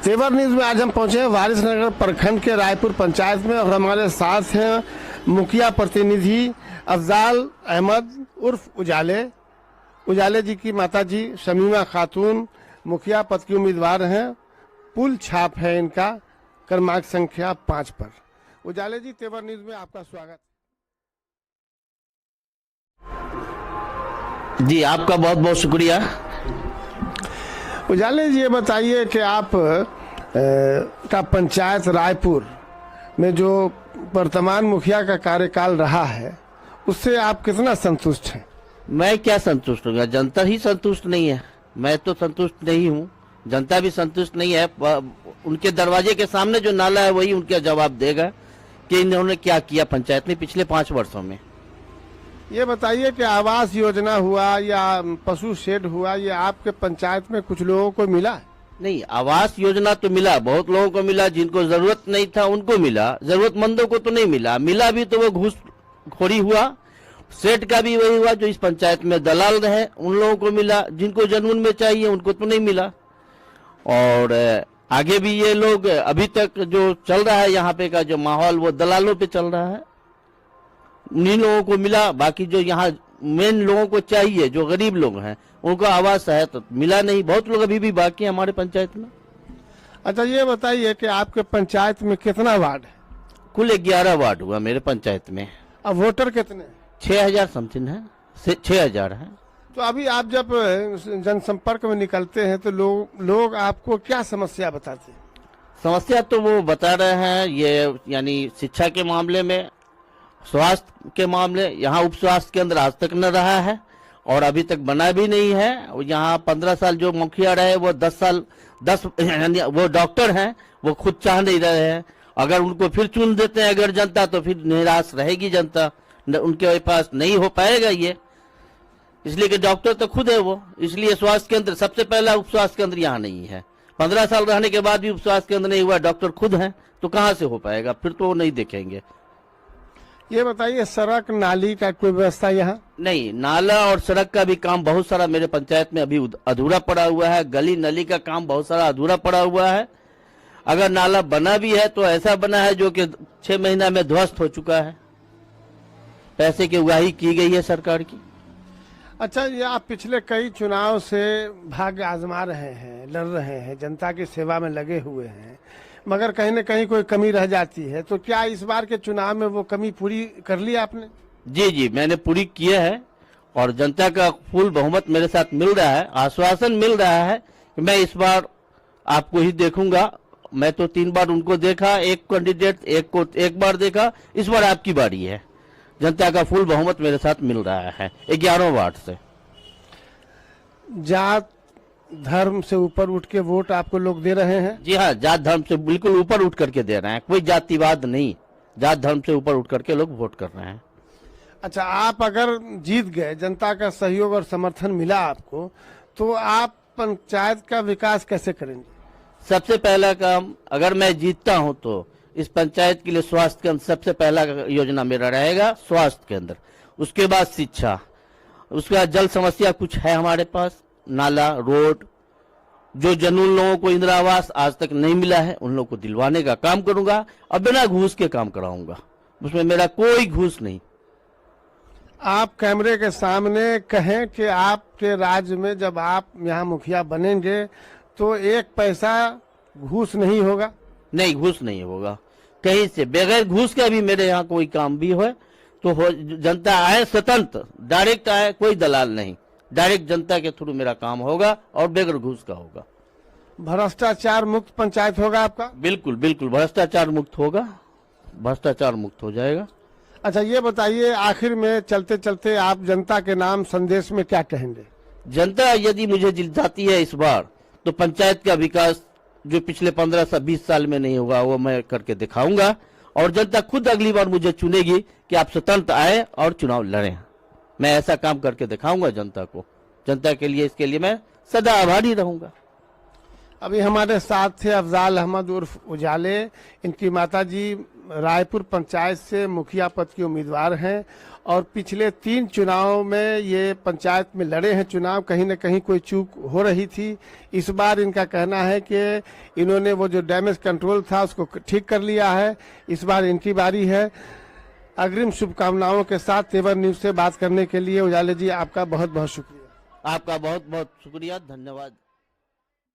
तेवर न्यूज में आज हम पहुंचे हैं वारिसनगर प्रखंड के रायपुर पंचायत में और हमारे साथ हैं मुखिया प्रतिनिधि अफजाल अहमद उर्फ उजाले जी की माता जी शमीमा खातून मुखिया पद की उम्मीदवार हैं। पुल छाप है इनका क्रमांक संख्या 5 पर। उजाले जी, तेवर न्यूज में आपका स्वागत। जी, आपका बहुत बहुत शुक्रिया। उजाले जी, ये बताइए कि आप का पंचायत रायपुर में जो वर्तमान मुखिया का कार्यकाल रहा है उससे आप कितना संतुष्ट हैं? मैं क्या संतुष्ट हूँ, जनता ही संतुष्ट नहीं है। मैं तो संतुष्ट नहीं हूँ, जनता भी संतुष्ट नहीं है। उनके दरवाजे के सामने जो नाला है वही उनका जवाब देगा कि इन्होंने क्या किया पंचायत में पिछले 5 वर्षों में। ये बताइए कि आवास योजना हुआ या पशु शेड हुआ, ये आपके पंचायत में कुछ लोगों को मिला? नहीं, आवास योजना तो मिला, बहुत लोगों को मिला। जिनको जरूरत नहीं था उनको मिला, जरूरतमंदों को तो नहीं मिला। मिला भी तो वो घूसखोरी हुआ। सेठ का भी वही हुआ, जो इस पंचायत में दलाल रहे उन लोगों को मिला। जिनको जमीन में चाहिए उनको तो नहीं मिला। और आगे भी ये लोग अभी तक जो चल रहा है यहाँ पे का जो माहौल वो दलालों पे चल रहा है, उन्हीं लोगों को मिला। बाकी जो यहाँ मेन लोगों को चाहिए, जो गरीब लोग हैं, उनको आवास है तो मिला नहीं। बहुत लोग अभी भी बाकी हैं हमारे पंचायत में। अच्छा, ये बताइए कि आपके पंचायत में कितना वार्ड है? कुल 11 वार्ड हुआ मेरे पंचायत में। अब वोटर कितने? 6000 समथिंग है, 6000 है। तो अभी आप जब जनसंपर्क में निकलते हैं तो लोग आपको क्या समस्या बताते हैं? समस्या तो वो बता रहे हैं, ये यानी शिक्षा के मामले में, स्वास्थ्य के मामले। यहाँ उप स्वास्थ्य केंद्र आज तक न रहा है और अभी तक बना भी नहीं है। यहाँ 15 साल जो मुखिया रहे वो 10 यानी वो डॉक्टर हैं, वो खुद चाह नहीं रहे हैं। अगर उनको फिर चुन देते हैं अगर जनता, तो फिर निराश रहेगी जनता, उनके पास नहीं हो पाएगा ये। इसलिए कि डॉक्टर तो खुद है वो, इसलिए स्वास्थ्य केंद्र सबसे पहला उप स्वास्थ्य केंद्र यहाँ नहीं है। 15 साल रहने के बाद भी उप स्वास्थ्य केंद्र नहीं हुआ, डॉक्टर खुद है, तो कहाँ से हो पाएगा? फिर तो वो नहीं देखेंगे। ये बताइए, सड़क नाली का कोई व्यवस्था यहाँ? नहीं, नाला और सड़क का भी काम बहुत सारा मेरे पंचायत में अभी अधूरा पड़ा हुआ है। गली नली का काम बहुत सारा अधूरा पड़ा हुआ है। अगर नाला बना भी है तो ऐसा बना है जो कि 6 महीना में ध्वस्त हो चुका है। पैसे की उगाही की गई है सरकार की। अच्छा, ये आप पिछले कई चुनाव से भाग्य आजमा रहे हैं, लड़ रहे हैं, जनता की सेवा में लगे हुए हैं, मगर कहीं न कहीं कोई कमी रह जाती है। तो क्या इस बार के चुनाव में वो कमी पूरी कर ली आपने? जी, मैंने पूरी किया है और जनता का फुल बहुमत मेरे साथ मिल रहा है। आश्वासन मिल रहा है कि मैं इस बार आपको ही देखूंगा। मैं तो 3 बार उनको देखा, एक कैंडिडेट एक को एक बार देखा, इस बार आपकी बारी है। जनता का फुल बहुमत मेरे साथ मिल रहा है 11 वार्ड से। जात धर्म से ऊपर उठ के वोट आपको लोग दे रहे हैं? जी हाँ, जात धर्म से बिल्कुल ऊपर उठ करके दे रहे हैं। कोई जातिवाद नहीं, जात धर्म से ऊपर उठ करके लोग वोट कर रहे हैं। अच्छा, आप अगर जीत गए, जनता का सहयोग और समर्थन मिला आपको, तो आप पंचायत का विकास कैसे करेंगे? सबसे पहला काम, अगर मैं जीतता हूं तो इस पंचायत के लिए स्वास्थ्य केंद्र सबसे पहला योजना मेरा रहेगा, स्वास्थ्य केंद्र। उसके बाद शिक्षा, उसके बाद जल समस्या कुछ है हमारे पास, नाला, रोड। जो जनून लोगों को इंदिरा आवास आज तक नहीं मिला है उन लोगों को दिलवाने का काम करूंगा और बिना घूस के काम कराऊंगा, उसमें मेरा कोई घूस नहीं। आप कैमरे के सामने कहें कि आपके राज्य में जब आप यहाँ मुखिया बनेंगे तो 1 पैसा घूस नहीं होगा? नहीं, घूस नहीं होगा कहीं से। बगैर घूस का भी मेरे यहाँ कोई काम भी हो तो जनता आए स्वतंत्र, डायरेक्ट आए, कोई दलाल नहीं, डायरेक्ट जनता के थ्रू मेरा काम होगा और बगैर घूस का होगा। भ्रष्टाचार मुक्त पंचायत होगा आपका? बिल्कुल भ्रष्टाचार मुक्त होगा, भ्रष्टाचार मुक्त हो जाएगा। अच्छा, ये बताइए, आखिर में चलते चलते आप जनता के नाम संदेश में क्या कहेंगे? जनता यदि मुझे जिताती है इस बार तो पंचायत का विकास जो पिछले 15 से 20 साल में नहीं होगा वो मैं करके दिखाऊंगा और जनता खुद अगली बार मुझे चुनेगी कि आप स्वतंत्र आए और चुनाव लड़ें। मैं ऐसा काम करके दिखाऊंगा जनता को। जनता के लिए, इसके लिए मैं सदा आभारी रहूंगा। अभी हमारे साथ थे अफजाल अहमद उर्फ उजाले, इनकी माताजी रायपुर पंचायत से मुखिया पद के उम्मीदवार हैं और पिछले 3 चुनाव में ये पंचायत में लड़े हैं चुनाव, कहीं न कहीं कोई चूक हो रही थी। इस बार इनका कहना है कि इन्होंने वो जो डैमेज कंट्रोल था उसको ठीक कर लिया है। इस बार इनकी बारी है। अग्रिम शुभकामनाओं के साथ तेवर न्यूज से बात करने के लिए उजाले जी आपका बहुत बहुत शुक्रिया। आपका बहुत बहुत शुक्रिया, धन्यवाद।